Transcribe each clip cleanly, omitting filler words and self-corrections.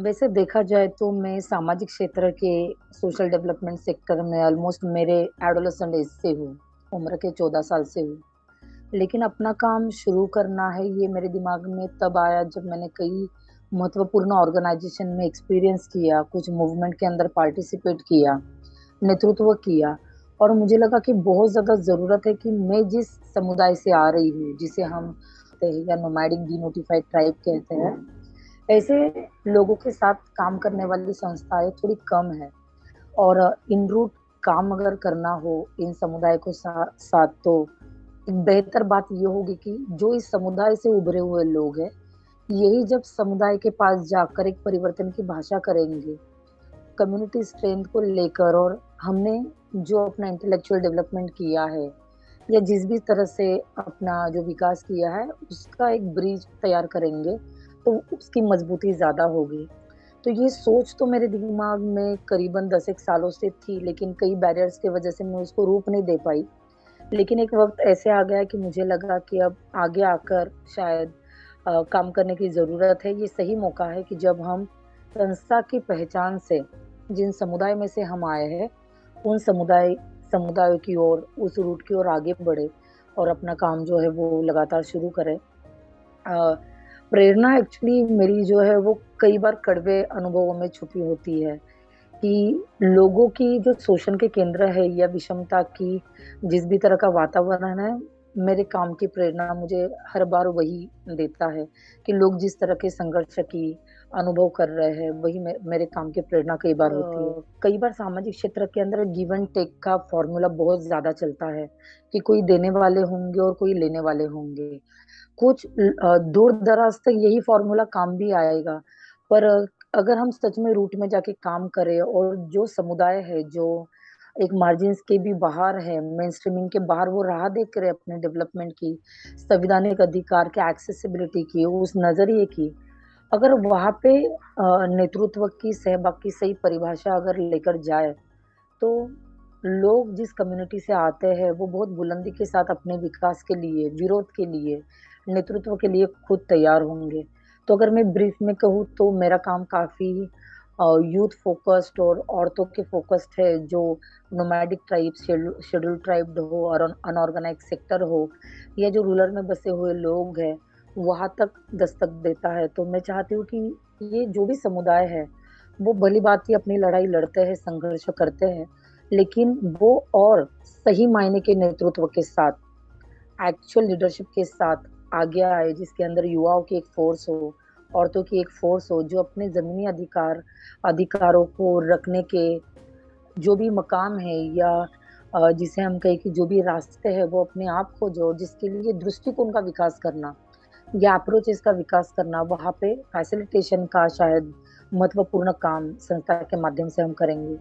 वैसे देखा जाए तो मैं सामाजिक क्षेत्र के सोशल डेवलपमेंट सेक्टर में ऑलमोस्ट मेरे एडोलेसेंट एज से हूँ, उम्र के 14 साल से हूँ। लेकिन अपना काम शुरू करना है ये मेरे दिमाग में तब आया जब मैंने कई महत्वपूर्ण ऑर्गेनाइजेशन में एक्सपीरियंस किया, कुछ मूवमेंट के अंदर पार्टिसिपेट किया, नेतृत्व किया और मुझे लगा कि बहुत ज़्यादा ज़रूरत है कि मैं जिस समुदाय से आ रही हूँ, जिसे हम कहते हैं या नोमैडिक डिनोटिफाइड ट्राइब कहते हैं, ऐसे लोगों के साथ काम करने वाली संस्थाएँ थोड़ी कम हैं और इन रूट काम अगर करना हो इन समुदाय को साथ तो एक बेहतर बात ये होगी कि जो इस समुदाय से उभरे हुए लोग हैं, यही जब समुदाय के पास जाकर एक परिवर्तन की भाषा करेंगे, कम्युनिटी स्ट्रेंथ को लेकर और हमने जो अपना इंटेलेक्चुअल डेवलपमेंट किया है या जिस भी तरह से अपना जो विकास किया है, उसका एक ब्रिज तैयार करेंगे, तो उसकी मजबूती ज़्यादा होगी। तो ये सोच तो मेरे दिमाग में करीबन 10 एक सालों से थी, लेकिन कई बैरियर्स की वजह से मैं उसको रूप नहीं दे पाई। लेकिन एक वक़्त ऐसे आ गया कि मुझे लगा कि अब आगे आकर शायद काम करने की ज़रूरत है। ये सही मौका है कि जब हम संस्था की पहचान से, जिन समुदाय में से हम आए हैं, उन समुदायों की ओर, उस रूट की ओर आगे बढ़े और अपना काम जो है वो लगातार शुरू करें। अ, प्रेरणा एक्चुअली मेरी जो है वो कई बार कड़वे अनुभवों में छुपी होती है कि लोगों की जो शोषण के केंद्र है या विषमता की जिस भी तरह का वातावरण है, मेरे काम की प्रेरणा मुझे हर बार वही देता है कि लोग जिस तरह के संघर्ष की अनुभव कर रहे हैं, वही मेरे काम की प्रेरणा कई बार होती है। कई बार सामाजिक क्षेत्र के अंदर गिव एंड टेक का फ़ॉर्मूला बहुत ज़्यादा चलता है कि कोई देने वाले होंगे और कोई लेने वाले होंगे। दूर-दराज़ तक यही फ़ॉर्मूला काम भी आएगा, पर अगर हम सच में रूट में जाके काम करें और जो समुदाय है, जो एक मार्जिन्स के भी बाहर है, मेनस्ट्रीमिंग के बाहर वो राह देख रहे हैं अपने डेवलपमेंट की, संवैधानिक अधिकार के एक्सेसिबिलिटी की, उस नज़रिए की, अगर वहाँ पे नेतृत्व की, सहभाग की सही परिभाषा अगर लेकर जाए, तो लोग जिस कम्युनिटी से आते हैं, वो बहुत बुलंदी के साथ अपने विकास के लिए, विरोध के लिए, नेतृत्व के लिए खुद तैयार होंगे। तो अगर मैं ब्रीफ में कहूँ तो मेरा काम काफ़ी यूथ फ़ोकस्ड और औरतों के फ़ोकस्ड है, जो नोमैडिक ट्राइब, शेड्यूल्ड ट्राइब्ड हो और अनऑर्गेनाइज़्ड सेक्टर हो या जो रूरल में बसे हुए लोग हैं, वहाँ तक दस्तक देता है। तो मैं चाहती हूँ कि ये जो भी समुदाय है, वो भली-भाँति अपनी लड़ाई लड़ते हैं, संघर्ष करते हैं, लेकिन वो और सही मायने के नेतृत्व के साथ, एक्चुअल लीडरशिप के साथ आगे आए, जिसके अंदर युवाओं की एक फ़ोर्स हो, औरतों की एक फ़ोर्स हो, जो अपने ज़मीनी अधिकारों को रखने के जो भी मकाम है या जिसे हम कहें कि जो भी रास्ते हैं, वो अपने आप खोजे और जिसके लिए दृष्टिकोण का विकास करना या अप्रोचेज़ का विकास करना, वहाँ पे फैसिलिटेशन का शायद महत्वपूर्ण काम संस्था के माध्यम से हम करेंगे।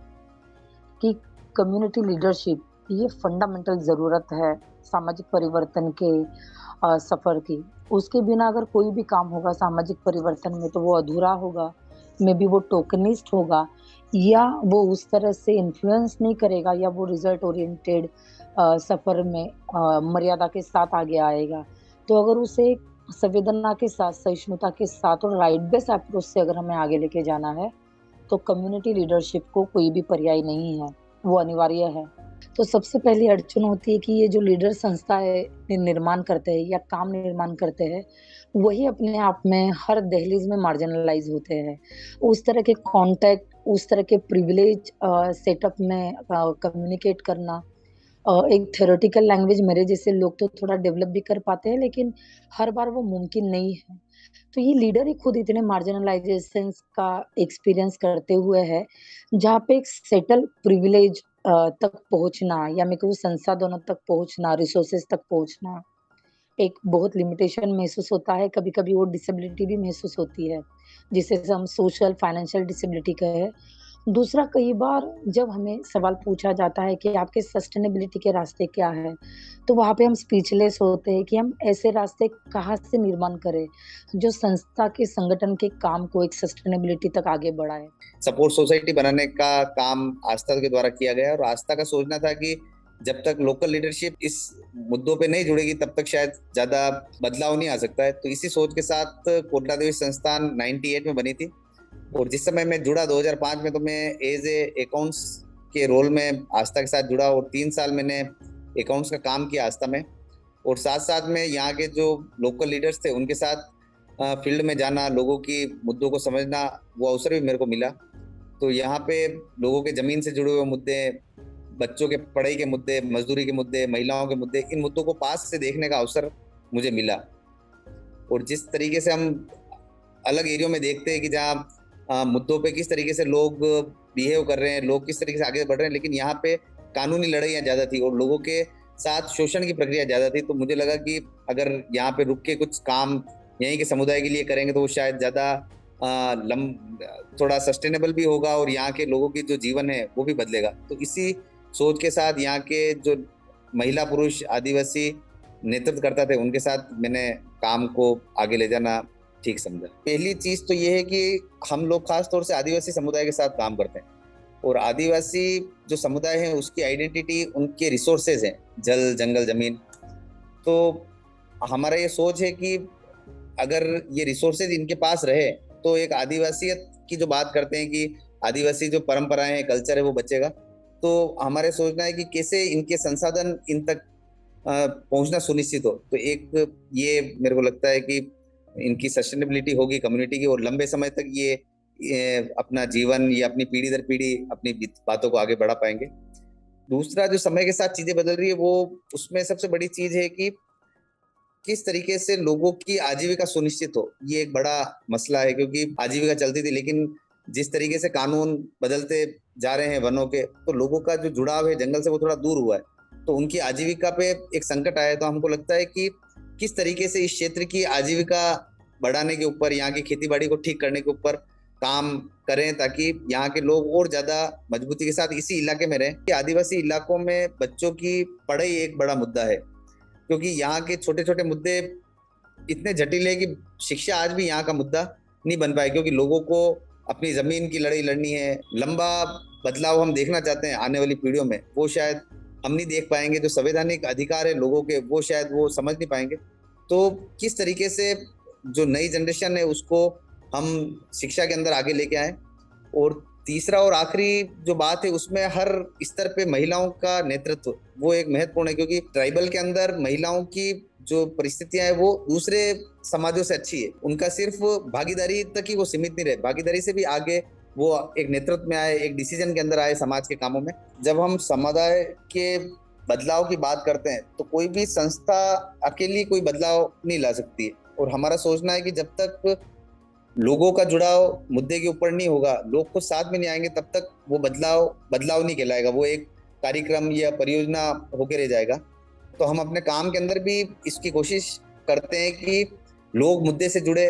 कि कम्युनिटी लीडरशिप ये फंडामेंटल ज़रूरत है सामाजिक परिवर्तन के सफ़र की। उसके बिना अगर कोई भी काम होगा सामाजिक परिवर्तन में तो वो अधूरा होगा, मेबी वो टोकनिस्ट होगा या वो उस तरह से इन्फ्लुएंस नहीं करेगा या वो रिज़ल्ट ओरिएंटेड सफ़र में मर्यादा के साथ आगे आएगा। तो अगर उसे संवेदना के साथ, सहिष्णुता के साथ और राइट बेस्ड अप्रोच से अगर हमें आगे लेके जाना है, तो कम्युनिटी लीडरशिप को कोई भी पर्याय नहीं है, वो अनिवार्य है। तो सबसे पहली अड़चन होती है कि ये जो लीडर संस्था है, निर्माण करते हैं या काम निर्माण करते हैं, वही अपने आप में हर दहलीज़ में मार्जिनलाइज़ होते हैं। उस तरह के कॉन्टैक्ट, उस तरह के प्रिविलेज सेटअप में कम्युनिकेट करना एक थ्योरेटिकल लैंग्वेज मेरे जैसे लोग तो थोड़ा डेवलप भी कर पाते हैं, लेकिन हर बार वो मुमकिन नहीं है। तो ये लीडर ही खुद इतने मार्जिनलाइज़ेशंस का एक्सपीरियंस करते हुए है, जहाँ पे एक सेटल प्रिविलेज तक पहुँचना या मैं कहूँ संसाधनों तक पहुँचना, रिसोर्सेज़ तक पहुँचना, एक बहुत लिमिटेशन महसूस होता है, कभी-कभी वो डिसेबिलिटी भी महसूस होती है, जिसे हम सोशल, फाइनेंशियल डिसेबिलिटी कहें। दूसरा कई बार जब हमें सवाल पूछा जाता है कि आपके सस्टेनेबिलिटी के रास्ते क्या हैं? तो वहाँ पे हम स्पीचलेस होते हैं कि हम ऐसे रास्ते कहाँ से निर्माण करें, जो संस्था के संगठन के काम को एक सस्टेनेबिलिटी तक आगे बढ़ाए। सपोर्ट सोसाइटी बनाने का काम आस्था के द्वारा किया गया और आस्था का सोचना था कि जब तक लोकल लीडरशिप इस मुद्दों पे नहीं जुड़ेगी तब तक शायद ज्यादा बदलाव नहीं आ सकता है। तो इसी सोच के साथ कोटला देवी संस्थान 98 में बनी थी और जिस समय मैं जुड़ा 2005 में, तो मैं एज ए अकाउंट्स के रोल में आस्था के साथ जुड़ा और 3 साल मैंने अकाउंट्स का काम किया आस्था में। और साथ साथ में यहाँ के जो लोकल लीडर्स थे उनके साथ फील्ड में जाना, लोगों की मुद्दों को समझना, वो अवसर भी मेरे को मिला। तो यहाँ पे लोगों के जमीन से जुड़े हुए मुद्दे, बच्चों के पढ़ाई के मुद्दे, मजदूरी के मुद्दे, महिलाओं के मुद्दे, इन मुद्दों को पास से देखने का अवसर मुझे मिला। और जिस तरीके से हम अलग एरियो में देखते हैं कि जहाँ मुद्दों पे किस तरीके से लोग बिहेव कर रहे हैं, लोग किस तरीके से आगे बढ़ रहे हैं, लेकिन यहाँ पे कानूनी लड़ाइयाँ ज़्यादा थी और लोगों के साथ शोषण की प्रक्रिया ज़्यादा थी। तो मुझे लगा कि अगर यहाँ पे रुक के कुछ काम यहीं के समुदाय के लिए करेंगे तो वो शायद ज़्यादा थोड़ा सस्टेनेबल भी होगा और यहाँ के लोगों की जो जीवन है वो भी बदलेगा। तो इसी सोच के साथ यहाँ के जो महिला पुरुष आदिवासी नेतृत्व करता थे उनके साथ मैंने काम को आगे ले जाना ठीक समझा। पहली चीज तो ये है कि हम लोग खास तौर से आदिवासी समुदाय के साथ काम करते हैं और आदिवासी जो समुदाय है उसकी आइडेंटिटी उनके रिसोर्सेज हैं, जल, जंगल, जमीन। तो हमारा ये सोच है कि अगर ये रिसोर्सेज इनके पास रहे तो एक आदिवासियत की जो बात करते हैं कि आदिवासी जो परंपराएं हैं, कल्चर है, वो बचेगा। तो हमारे सोचना है कि कैसे इनके संसाधन इन तक पहुंचना सुनिश्चित हो। तो एक ये मेरे को लगता है कि इनकी सस्टेनेबिलिटी होगी कम्युनिटी की और लंबे समय तक ये अपना जीवन या अपनी पीढ़ी दर पीढ़ी अपनी बातों को आगे बढ़ा पाएंगे। दूसरा, जो समय के साथ चीजें बदल रही है वो उसमें सबसे बड़ी चीज है कि किस तरीके से लोगों की आजीविका सुनिश्चित हो। ये एक बड़ा मसला है क्योंकि आजीविका चलती थी, लेकिन जिस तरीके से कानून बदलते जा रहे हैं वनों के, तो लोगों का जो जुड़ाव है जंगल से वो थोड़ा दूर हुआ है। तो उनकी आजीविका पे एक संकट आया। तो हमको लगता है कि किस तरीके से इस क्षेत्र की आजीविका बढ़ाने के ऊपर, यहाँ की खेती बाड़ी को ठीक करने के ऊपर काम करें ताकि यहाँ के लोग और ज्यादा मजबूती के साथ इसी इलाके में रहें। आदिवासी इलाकों में बच्चों की पढ़ाई एक बड़ा मुद्दा है क्योंकि यहाँ के छोटे छोटे मुद्दे इतने जटिल है कि शिक्षा आज भी यहाँ का मुद्दा नहीं बन पाए, क्योंकि लोगों को अपनी जमीन की लड़ाई लड़नी है। लंबा बदलाव हम देखना चाहते हैं आने वाली पीढ़ियों में, वो शायद हम नहीं देख पाएंगे। जो संवैधानिक अधिकार है लोगों के वो शायद वो समझ नहीं पाएंगे। तो किस तरीके से जो नई जनरेशन है उसको हम शिक्षा के अंदर आगे लेके आए। और तीसरा और आखिरी जो बात है उसमें हर स्तर पे महिलाओं का नेतृत्व वो एक महत्वपूर्ण है, क्योंकि ट्राइबल के अंदर महिलाओं की जो परिस्थितियां है वो दूसरे समाजों से अच्छी है। उनका सिर्फ भागीदारी तक ही वो सीमित नहीं रहे, भागीदारी से भी आगे वो एक नेतृत्व में आए, एक डिसीजन के अंदर आए समाज के कामों में। जब हम समुदाय के बदलाव की बात करते हैं तो कोई भी संस्था अकेली कोई बदलाव नहीं ला सकती है। और हमारा सोचना है कि जब तक लोगों का जुड़ाव मुद्दे के ऊपर नहीं होगा, लोग खुद साथ में नहीं आएंगे, तब तक वो बदलाव नहीं कहलाएगा, वो एक कार्यक्रम या परियोजना होके रह जाएगा। तो हम अपने काम के अंदर भी इसकी कोशिश करते हैं कि लोग मुद्दे से जुड़े,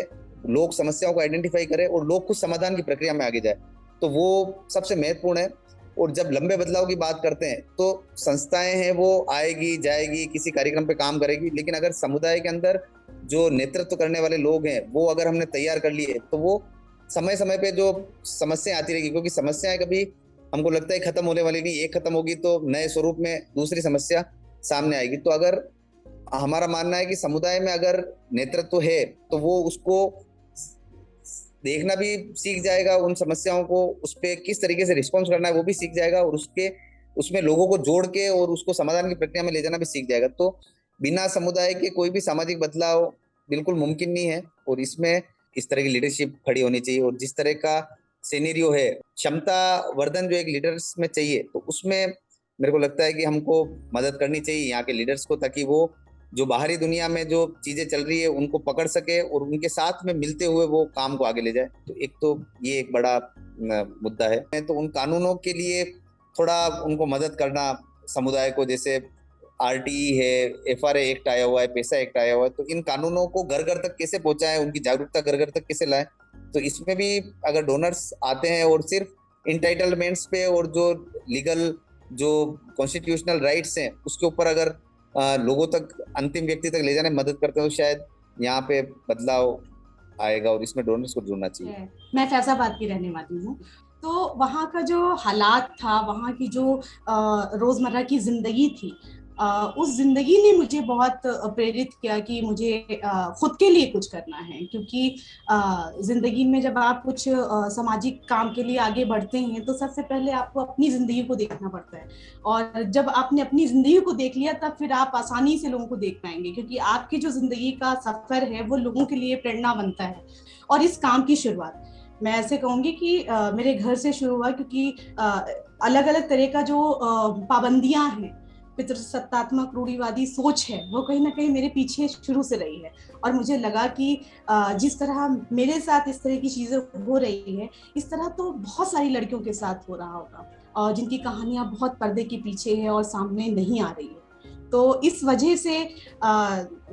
लोग समस्याओं को आइडेंटिफाई करें और लोग खुद समाधान की प्रक्रिया में आगे जाए। तो वो सबसे महत्वपूर्ण है। और जब लंबे बदलाव की बात करते हैं तो संस्थाएं हैं वो आएगी जाएगी, किसी कार्यक्रम पे काम करेगी, लेकिन अगर समुदाय के अंदर जो नेतृत्व करने वाले लोग हैं वो अगर हमने तैयार कर लिए तो वो समय समय पे जो समस्याएं आती रहेगी, क्योंकि समस्याएं कभी हमको लगता है खत्म होने वाली नहीं, एक खत्म होगी तो नए स्वरूप में दूसरी समस्या सामने आएगी। तो अगर हमारा मानना है कि समुदाय में अगर नेतृत्व है तो वो उसको देखना भी सीख जाएगा, उन समस्याओं को उस पर किस तरीके से रिस्पॉन्स करना है वो भी सीख जाएगा, और उसमें लोगों को जोड़ के और उसको समाधान की प्रक्रिया में ले जाना भी सीख जाएगा। तो बिना समुदाय के कोई भी सामाजिक बदलाव बिल्कुल मुमकिन नहीं है। और इसमें इस तरह की लीडरशिप खड़ी होनी चाहिए। और जिस तरह का सिनेरियो है, क्षमता वर्धन जो एक लीडर्स में चाहिए, तो उसमें मेरे को लगता है कि हमको मदद करनी चाहिए यहाँ के लीडर्स को, ताकि वो जो बाहरी दुनिया में जो चीजें चल रही है उनको पकड़ सके और उनके साथ में मिलते हुए वो काम को आगे ले जाए। तो एक तो ये एक बड़ा मुद्दा है। तो उन कानूनों के लिए थोड़ा उनको मदद करना समुदाय को, जैसे आरटीई है, एफआरए एक्ट आया हुआ है, पैसा एक्ट आया हुआ है, तो इन कानूनों को घर घर तक कैसे पहुंचाएं, उनकी जागरूकता घर घर तक कैसे लाएं। तो इसमें भी अगर डोनर्स आते हैं और सिर्फ इंटाइटलमेंट्स पे और जो लीगल जो कॉन्स्टिट्यूशनल राइट्स हैं उसके ऊपर अगर लोगों तक, अंतिम व्यक्ति तक ले जाने में मदद करते हैं, तो शायद यहाँ पे बदलाव आएगा। और इसमें डोनर्स को जुड़ना चाहिए। मैं फैजाबाद की रहने वाली हूँ, तो वहाँ का जो हालात था, वहाँ की जो रोजमर्रा की जिंदगी थी, उस जिंदगी ने मुझे बहुत प्रेरित किया कि मुझे खुद के लिए कुछ करना है, क्योंकि जिंदगी में जब आप कुछ सामाजिक काम के लिए आगे बढ़ते हैं तो सबसे पहले आपको अपनी जिंदगी को देखना पड़ता है, और जब आपने अपनी जिंदगी को देख लिया तब फिर आप आसानी से लोगों को देख पाएंगे, क्योंकि आपकी जो जिंदगी का सफर है वो लोगों के लिए प्रेरणा बनता है। और इस काम की शुरुआत मैं ऐसे कहूंगी कि मेरे घर से शुरू हुआ, क्योंकि अलग अलग तरह का जो पाबंदियां हैं, पितृसत्तात्मक रूढ़िवादी सोच है, वो कहीं ना कहीं मेरे पीछे शुरू से रही है। और मुझे लगा कि जिस तरह मेरे साथ इस तरह की चीजें हो रही है, इस तरह तो बहुत सारी लड़कियों के साथ हो रहा होगा, और जिनकी कहानियां बहुत पर्दे के पीछे है और सामने नहीं आ रही है। तो इस वजह से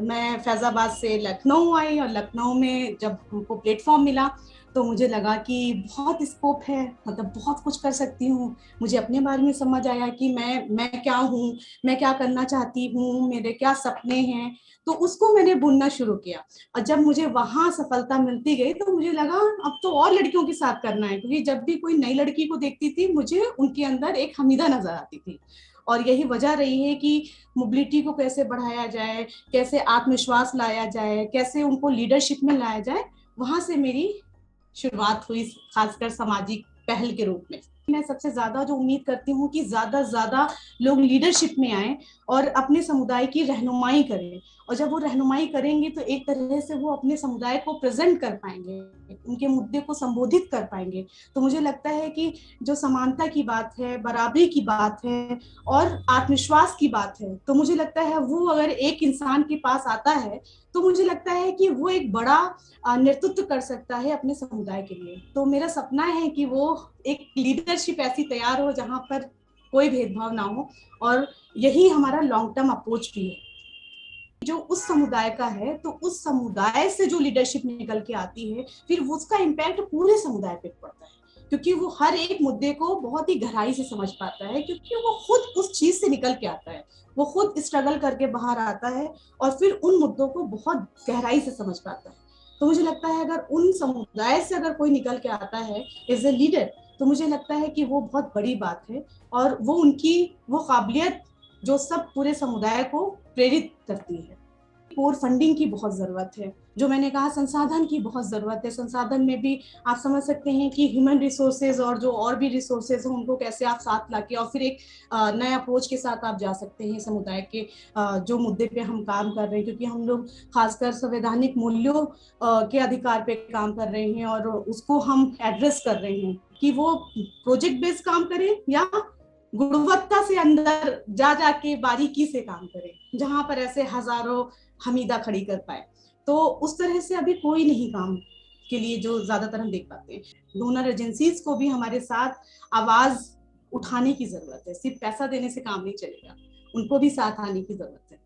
मैं फैजाबाद से लखनऊ आई, और लखनऊ में जब हमको प्लेटफॉर्म मिला तो मुझे लगा कि बहुत स्कोप है, मतलब बहुत कुछ कर सकती हूँ। मुझे अपने बारे में समझ आया कि मैं क्या हूँ, मैं क्या करना चाहती हूँ, मेरे क्या सपने हैं, तो उसको मैंने बुनना शुरू किया। और जब मुझे वहाँ सफलता मिलती गई तो मुझे लगा अब तो और लड़कियों के साथ करना है, क्योंकि जब भी कोई नई लड़की को देखती थी मुझे उनके अंदर एक हमीदा नजर आती थी। और यही वजह रही है कि मोबिलिटी को कैसे बढ़ाया जाए, कैसे आत्मविश्वास लाया जाए, कैसे उनको लीडरशिप में लाया जाए, वहां से मेरी शुरुआत हुई, खासकर सामाजिक पहल के रूप में। मैं सबसे ज्यादा जो उम्मीद करती हूँ कि ज्यादा लोग लीडरशिप में आए और अपने समुदाय की रहनुमाई करें, और जब वो रहनुमाई करेंगे तो एक तरह से वो अपने समुदाय को प्रेजेंट कर पाएंगे, उनके मुद्दे को संबोधित कर पाएंगे। तो मुझे लगता है कि जो समानता की बात है, बराबरी की बात है और आत्मविश्वास की बात है, तो मुझे लगता है वो अगर एक इंसान के पास आता है तो मुझे लगता है कि वो एक बड़ा नेतृत्व कर सकता है अपने समुदाय के लिए। तो मेरा सपना है कि वो एक लीडरशिप ऐसी तैयार हो जहां पर कोई भेदभाव ना हो, और यही हमारा लॉन्ग टर्म अप्रोच भी है। जो उस समुदाय का है तो उस समुदाय से जो लीडरशिप निकल के आती है फिर उसका इम्पैक्ट पूरे समुदाय पे पड़ता है, क्योंकि वो हर एक मुद्दे को बहुत ही गहराई से समझ पाता है, क्योंकि वो खुद उस चीज से निकल के आता है, वो खुद स्ट्रगल करके बाहर आता है और फिर उन मुद्दों को बहुत गहराई से समझ पाता है। तो मुझे लगता है अगर उन समुदाय से अगर कोई निकल के आता है एज ए लीडर, तो मुझे लगता है कि वो बहुत बड़ी बात है, और वो उनकी वो काबिलियत जो सब पूरे समुदाय को प्रेरित करती है। कोर फंडिंग की बहुत जरूरत है, जो मैंने कहा संसाधन की बहुत जरूरत है। संसाधन में भी आप समझ सकते हैं कि ह्यूमन रिसोर्सेज और जो और भी रिसोर्सेज हैं उनको कैसे आप साथ लाके और फिर एक नए अप्रोच के साथ आप जा सकते हैं समुदाय के जो मुद्दे पे हम काम कर रहे हैं, क्योंकि हम लोग खासकर संवैधानिक मूल्यों के अधिकार पे काम कर रहे हैं और उसको हम एड्रेस कर रहे हैं कि वो प्रोजेक्ट बेस्ड काम करें या गुणवत्ता से अंदर जाके बारीकी से काम करें, जहां पर ऐसे हजारों हमीदा खड़ी कर पाए। तो उस तरह से अभी कोई नहीं काम के लिए जो ज्यादातर हम देख पाते हैं। डोनर एजेंसीज को भी हमारे साथ आवाज उठाने की जरूरत है, सिर्फ पैसा देने से काम नहीं चलेगा, उनको भी साथ आने की जरूरत है।